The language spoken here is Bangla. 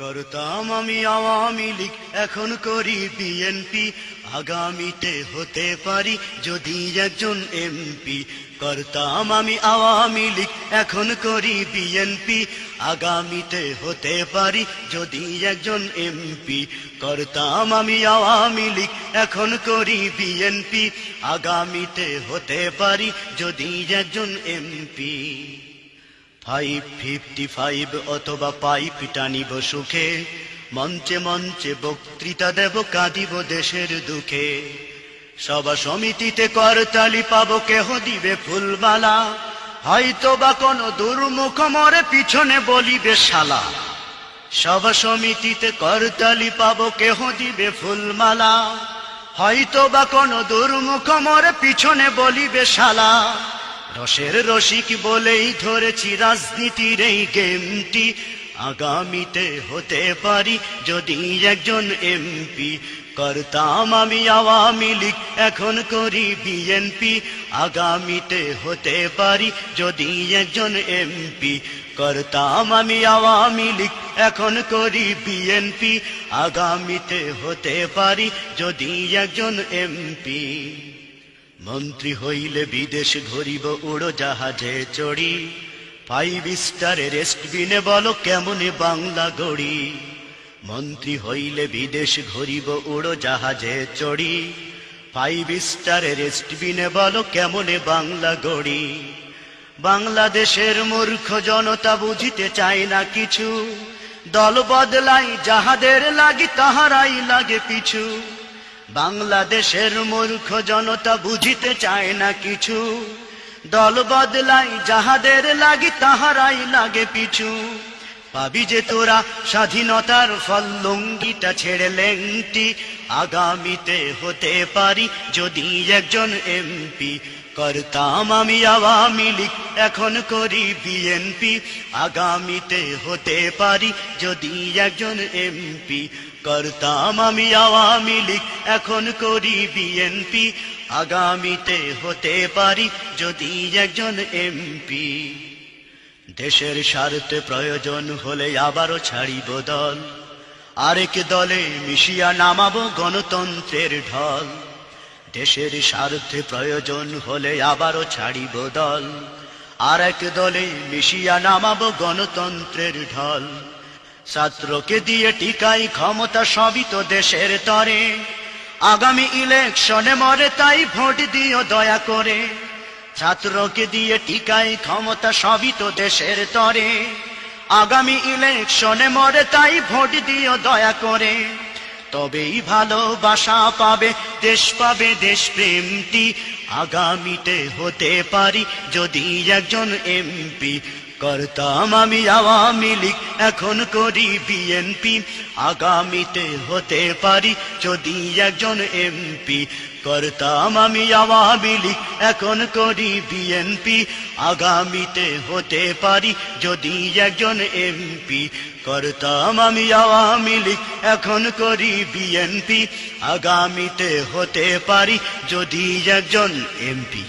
করতাম আমি আওয়ামী লীগ, এখন করি বিএনপি। আগামীতে হতে পারি যদি একজন এমপি। করতাম আমি আওয়ামী লীগ, এখন করি বিএনপি। আগামীতে হতে পারি যদি একজন এমপি। করতাম আমি আওয়ামী লীগ, এখন করি বিএনপি। আগামীতে হতে পারি যদি একজন এমপি। 555 অথবা পাইপ টানিব সুখে, মঞ্চে মঞ্চে বক্তৃতা দেব, কাঁদিব দেশের দুঃখে। সভা সমিতিতে করতালি পাবো, কেহ দিবে ফুলমালা। হয়তো বা কোনো দুর্মুখ মরে পিছনে বলিবে শালা। সভা সমিতিতে করতালি পাবো, কেহ দিবে ফুলমালা। হয়তো বা কোনো দুর্মুখ মরে পিছনে বলিবে শালা। রসের রসিক বলেই ধরেছি রাজনীতির এই গেমটি। আগামীতে হতে পারি যদি একজন এমপি। করতাম আমি আওয়ামী লীগ, এখন করি বিএনপি। আগামীতে হতে পারি যদি একজন এমপি। করতাম আমি আওয়ামী লীগ, এখন করি বিএনপি। আগামীতে হতে পারি যদি একজন এমপি। মন্ত্রী হইলে বিদেশ ঘুরিব উড়োজাহাজে চড়ি। 5 স্টারে রেস্টবিনে বলো কেমনে বাংলা গড়ি। মন্ত্রী হইলে বিদেশ ঘুরিব উড়োজাহাজে চড়ি। 5 স্টারে রেস্টবিনে বলো কেমনে বাংলা গড়ি। বাংলাদেশের মূর্খ জনতা বুঝিতে চায় না কিছু। দল বদলাই যাহাদের লাগি, তাহারাই লাগে পিছু। বাংলাদেশের মূর্খ জনতা বুঝিতে চায় না কিছু। দল বদলাই যাহাদের লাগি, তাহারাই লাগে পিছু। পাবি যে তোরা স্বাধীনতার ফল, লুঙ্গিটা ছেড়ে লেংটি। আগামীতে হতে পারি যদি একজন এমপি। করতাম আমি আওয়ামী লীগ, এখন করি বিএনপি। আগামীতে হতে পারি যদি একজন এমপি। করতাম আমি আওয়ামী লীগ, এখন করি বিএনপি। আগামীতে হতে পারি যদি একজন এমপি। দেশের স্বার্থে প্রয়োজন হলে আবারও ছাড়িব দল, আরেক দলে মিশিয়া নামাবো গণতন্ত্রের ঢল। দেশের স্বার্থে প্রয়োজন হলে আবারও ছাড়িব দল, আরেক দলে মিশিয়া নামাবো গণতন্ত্রের ঢল। ছাত্রকে দিয়ে টিকাই ক্ষমতা, সবই তো দেশের তরে। আগামী ইলেকশনে মরে, তাই ভোট দিও দয়া করে। ছাত্রকে দিয়ে টিকাই ক্ষমতা, সবই তো দেশের তরে। আগামী ইলেকশনে মরে, তাই ভোট দিও দয়া করে। তবেই ভালোবাসা পাবে, দেশ পাবে দেশপ্রেমটি। আগামীতে হতে পারি যদি একজন এমপি। করতাম আমি আওয়ামী লীগ, এখন করি বিএনপি। আগামীতে হতে পারি যদি একজন এমপি। করতাম আমি আওয়ামী লীগ, এখন করি বিএনপি। আগামীতে হতে পারি যদি একজন এমপি। করতাম আমি আওয়ামী লীগ, এখন করি বিএনপি। আগামীতে হতে পারি যদি একজন এমপি।